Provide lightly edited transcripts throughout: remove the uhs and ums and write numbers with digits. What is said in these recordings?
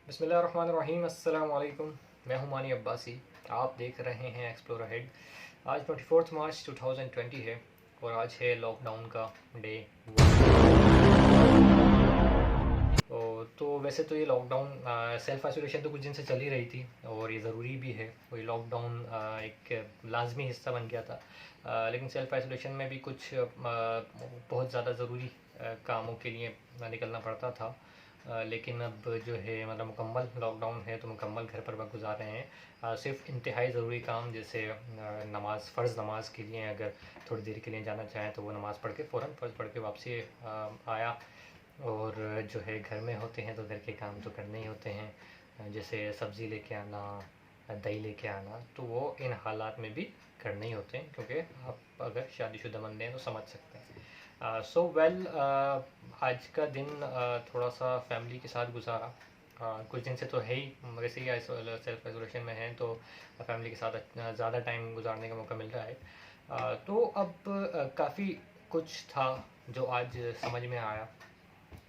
बिस्मिल्लाहिर्रहमानिर्रहीम। अस्सलाम वालेकुम। मैं हूं मानी अब्बासी। आप देख रहे हैं एक्सप्लोर अहेड। आज 24 मार्च 2020 है और आज है लॉकडाउन का डे 1। तो वैसे तो ये लॉकडाउन सेल्फ आइसोलेशन तो कुछ दिन से चल ही रही थी और ये ज़रूरी भी है। वही लॉकडाउन एक लाजमी हिस्सा बन गया था। लेकिन सेल्फ आइसोलेशन में भी कुछ बहुत ज़्यादा ज़रूरी कामों के लिए निकलना पड़ता था। लेकिन अब जो है मतलब मुकम्मल लॉकडाउन है तो मुकम्मल घर पर वक्त गुजार रहे हैं। सिर्फ इंतहाई ज़रूरी काम जैसे नमाज, फ़र्ज़ नमाज के लिए अगर थोड़ी देर के लिए जाना चाहें तो वो नमाज़ पढ़ के फ़ौरन फ़र्ज़ पढ़ के वापसी आया। और जो है घर में होते हैं तो घर के काम तो करने ही होते हैं, जैसे सब्ज़ी लेके आना, दही लेके आना, तो वो इन हालात में भी करने ही होते हैं क्योंकि आप अगर शादीशुदा बंदे हैं तो समझ सकते हैं। सो वेल, आज का दिन थोड़ा सा फैमिली के साथ गुजारा। कुछ दिन से तो है ही, वैसे ही सेल्फ आइसोलेशन में हैं तो फैमिली के साथ ज़्यादा टाइम गुजारने का मौका मिल रहा है। तो अब काफ़ी कुछ था जो आज समझ में आया।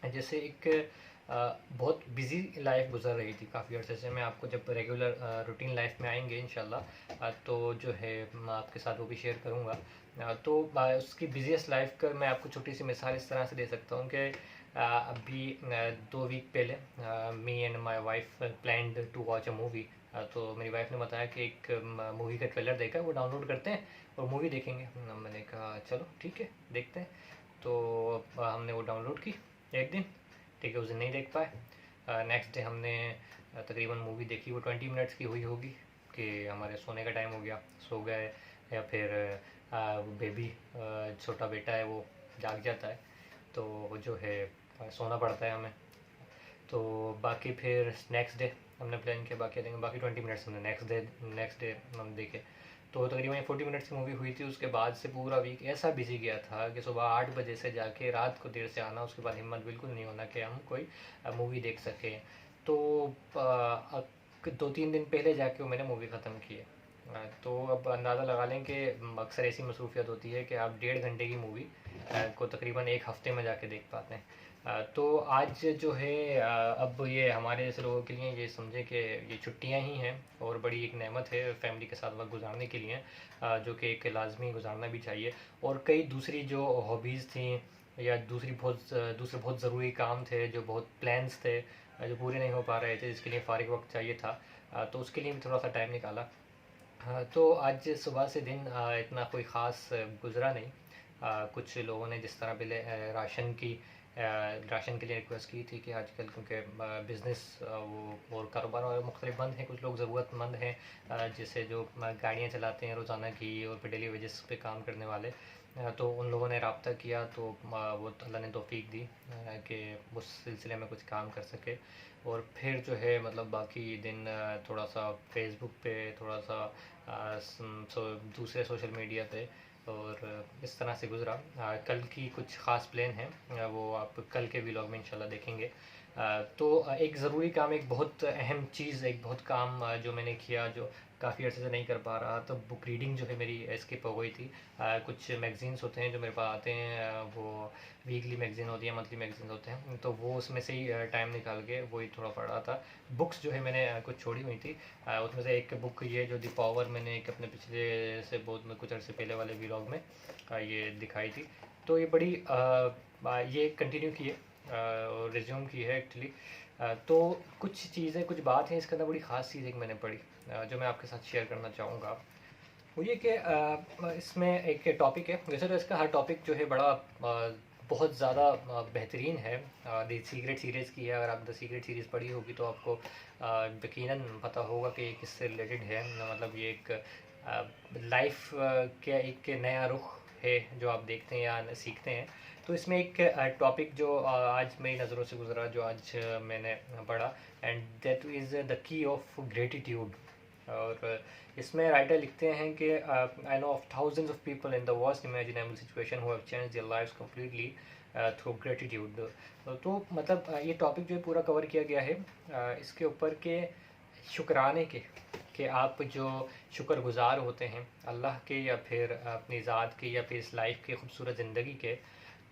जैसे एक बहुत बिज़ी लाइफ गुजर रही थी काफ़ी अर्से से। मैं आपको जब रेगुलर रूटीन लाइफ में आएंगे इंशाल्लाह तो जो है मैं आपके साथ वो भी शेयर करूँगा। तो उसकी बिज़ीएस्ट लाइफ का मैं आपको छोटी सी मिसाल इस तरह से दे सकता हूँ कि अभी 2 वीक पहले me and my wife planned to watch a movie. तो मेरी वाइफ ने बताया कि एक मूवी का ट्रेलर देखा है, वो डाउनलोड करते हैं और मूवी देखेंगे। मैंने कहा चलो ठीक है देखते हैं। तो हमने वो डाउनलोड की एक दिन, ठीक है, उस दिन नहीं देख पाए। नेक्स्ट डे हमने तकरीबन मूवी देखी, वो 20 मिनट्स की हुई होगी कि हमारे सोने का टाइम हो गया, सो गए। या फिर बेबी, छोटा बेटा है वो जाग जाता है तो जो है सोना पड़ता है हमें। तो बाकी फिर नेक्स्ट डे हमने प्लान किया बाकी देंगे, बाकी 20 मिनट्स हमने नेक्स्ट डे हम देखे। तो तकरीबन 40 मिनट्स की मूवी हुई थी। उसके बाद से पूरा वीक ऐसा बिजी गया था कि सुबह 8 बजे से जाके रात को देर से आना, उसके बाद हिम्मत बिल्कुल नहीं होना कि हम कोई मूवी देख सकें। तो 2-3 दिन पहले जाके वो मैंने मूवी ख़त्म की है। तो अब अंदाज़ा लगा लें कि अक्सर ऐसी मसरूफियत होती है कि आप 1.5 घंटे की मूवी को तकरीबन एक हफ़्ते में जाके देख पाते हैं। तो आज जो है अब ये हमारे जैसे लोगों के लिए ये समझे कि ये छुट्टियां ही हैं और बड़ी एक नेमत है फैमिली के साथ वक्त गुजारने के लिए, जो कि एक लाजमी गुजारना भी चाहिए। और कई दूसरी जो हॉबीज़ थी या दूसरे बहुत ज़रूरी काम थे, जो बहुत प्लान्स थे जो पूरे नहीं हो पा रहे थे, जिसके लिए फ़ारिग वक्त चाहिए था, तो उसके लिए भी थोड़ा सा टाइम निकाला। हाँ, तो आज सुबह से दिन इतना कोई ख़ास गुज़रा नहीं। कुछ लोगों ने जिस तरह पहले राशन के लिए रिक्वेस्ट की थी कि आजकल क्योंकि बिज़नेस वो और कारोबार और मुख्तलिफ बंद हैं, कुछ लोग ज़रूरतमंद हैं जैसे जो गाड़ियाँ चलाते हैं रोज़ाना की और फिर डेली वेजेस पे काम करने वाले। तो उन लोगों ने रब्ता किया तो वो अल्लाह ने तौफीक दी कि उस सिलसिले में कुछ काम कर सके। और फिर जो है मतलब बाकी दिन थोड़ा सा फेसबुक पे, थोड़ा सा दूसरे सोशल मीडिया पे, और इस तरह से गुज़रा। कल की कुछ ख़ास प्लान हैं, वो आप कल के व्लॉग में इंशाल्लाह देखेंगे। तो एक ज़रूरी काम, एक बहुत अहम चीज़, एक बहुत काम जो मैंने किया, जो काफ़ी अर्से से नहीं कर पा रहा, तो बुक रीडिंग जो है मेरी स्किप हो गई थी। कुछ मैगज़ीन्स होते हैं जो मेरे पास आते हैं, वो वीकली मैगज़ीन होती है, मंथली मैगज़ीन होते हैं, तो वो उसमें से ही टाइम निकाल के वही थोड़ा पढ़ रहा था। बुक्स जो है मैंने कुछ छोड़ी हुई थी, उसमें से एक बुक ये जो दी पावर, मैंने एक अपने पिछले से बहुत में कुछ अर्से पहले वाले व्लॉग में ये दिखाई थी। तो ये बड़ी ये कंटिन्यू की है और रिज्यूम की है एक्चुअली। तो कुछ चीज़ें, कुछ बात है इसके अंदर, बड़ी ख़ास चीज़ एक मैंने पढ़ी जो मैं आपके साथ शेयर करना चाहूँगा। वो ये कि इसमें एक टॉपिक है, वैसे तो इसका हर टॉपिक जो है बड़ा बहुत ज़्यादा बेहतरीन है। द सीक्रेट सीरीज़ की है, अगर आप द सीक्रेट सीरीज़ पढ़ी होगी तो आपको यकीनन पता होगा कि ये किससे रिलेटेड है। मतलब ये एक लाइफ के एक नया रुख है जो आप देखते हैं या सीखते हैं। तो इसमें एक टॉपिक जो आज मेरी नज़रों से गुजरा, जो आज मैंने पढ़ा, and that is the key of gratitude. और इसमें राइटर लिखते हैं कि I know of thousands of people in the worst imaginable situation who have changed their lives completely through gratitude. तो मतलब ये टॉपिक जो है पूरा कवर किया गया है इसके ऊपर के शुक्राने के, कि आप जो शुक्रगुजार होते हैं अल्लाह के या फिर अपनी ज़ात के या फिर इस लाइफ के खूबसूरत ज़िंदगी के,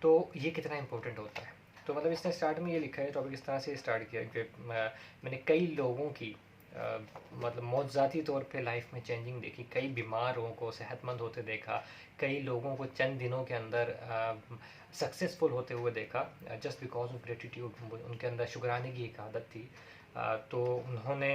तो ये कितना इम्पोर्टेंट होता है। तो मतलब इसने स्टार्ट में ये लिखा है, टॉपिक इस तरह से स्टार्ट किया कि मैंने कई लोगों की मतलब मौजूदाती तौर पे लाइफ में चेंजिंग देखी, कई बीमारों को सेहतमंद होते देखा, कई लोगों को चंद दिनों के अंदर सक्सेसफुल होते हुए देखा, जस्ट बिकॉज ऑफ ग्रेटिट्यूड। उनके अंदर शुक्राने की एक आदत थी। तो उन्होंने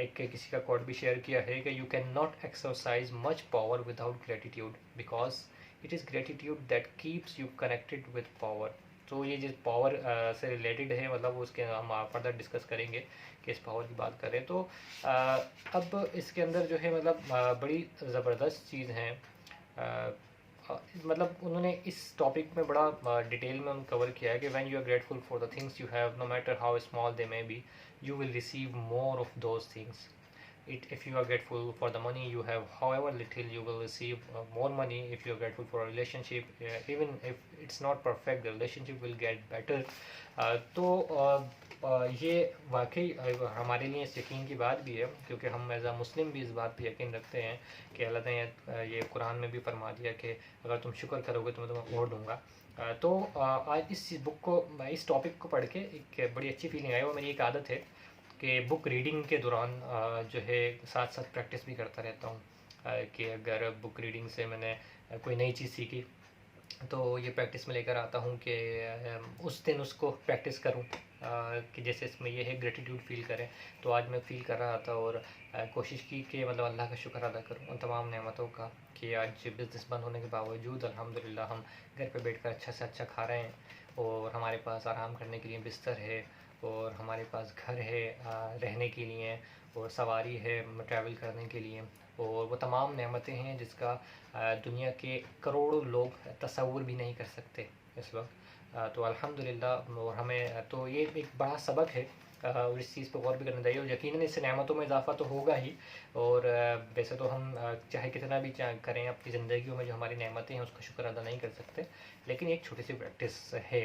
एक किसी का कोट भी शेयर किया है कि you can not exercise much power without gratitude, because it is gratitude that keeps you connected with power. तो ये जिस पावर से रिलेटेड है, मतलब उसके हम फर्दर डिस्कस करेंगे कि इस पावर की बात करें तो अब इसके अंदर जो है मतलब बड़ी ज़बरदस्त चीज़ हैं। मतलब उन्होंने इस टॉपिक में बड़ा डिटेल में कवर किया है कि when you are grateful for the things you have, no matter how small they may be, you will receive more of those things. If you are grateful for the money you have, however little, you will receive more money. If you are grateful for a relationship, even if it's not perfect, the relationship will get better. तो ये वाकई हमारे लिए इस यकीन की बात भी है, क्योंकि हम एज आ मुस्लिम भी इस बात पे यकीन रखते हैं कि अल्लाह ने ये कुरान में भी फरमा दिया कि अगर तुम शुक्र करोगे तो मैं तुम्हें और दूंगा। तो आज इस बुक को, इस टॉपिक को पढ़ के एक बड़ी अच्छी फीलिंग आई। और मेरी एक आदत है कि बुक रीडिंग के दौरान जो है साथ साथ प्रैक्टिस भी करता रहता हूँ, कि अगर बुक रीडिंग से मैंने कोई नई चीज़ सीखी तो ये प्रैक्टिस में लेकर आता हूँ कि उस दिन उसको प्रैक्टिस करूँ, कि जैसे इसमें ये है ग्रेटिट्यूड फील करें। तो आज मैं फ़ील कर रहा था और कोशिश की कि मतलब अल्लाह का शुक्र अदा करूँ उन तमाम नेमतों का, कि आज बिज़नेस बंद होने के बावजूद अल्हम्दुलिल्लाह हम घर पे बैठकर अच्छा से अच्छा खा रहे हैं, और हमारे पास आराम करने के लिए बिस्तर है, और हमारे पास घर है रहने के लिए, और सवारी है ट्रैवल करने के लिए, और वो तमाम नेमतें हैं जिसका दुनिया के करोड़ों लोग तसव्वुर भी नहीं कर सकते इस वक्त। तो अल्हम्दुलिल्लाह, और हमें तो ये एक बड़ा सबक है, और इस चीज़ पर गौर भी करना चाहिए। और यकीनन इससे नेमतों में इजाफ़ा तो होगा ही, और वैसे तो हम चाहे कितना भी करें अपनी ज़िंदगियों में, जो हमारी नेमतें हैं उसका शुक्र अदा नहीं कर सकते, लेकिन एक छोटी सी प्रैक्टिस है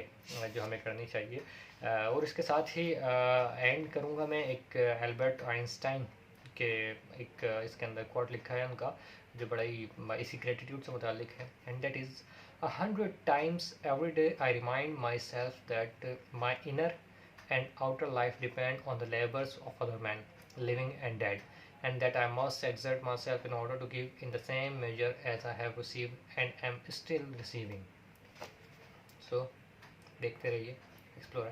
जो हमें करनी चाहिए। और इसके साथ ही एंड करूँगा मैं एक एल्बर्ट आइंस्टाइन के एक इसके अंदर कोट लिखा है उनका, जो बड़ा ही इसी ग्रेटिट्यूड से मुतालिक है। And that is 100 times every day I remind myself that my inner and outer life depend on the labors of other men, living and dead, and that I must exert myself in order to give in the same measure as I have received and am still receiving. So देखते रहिए explore.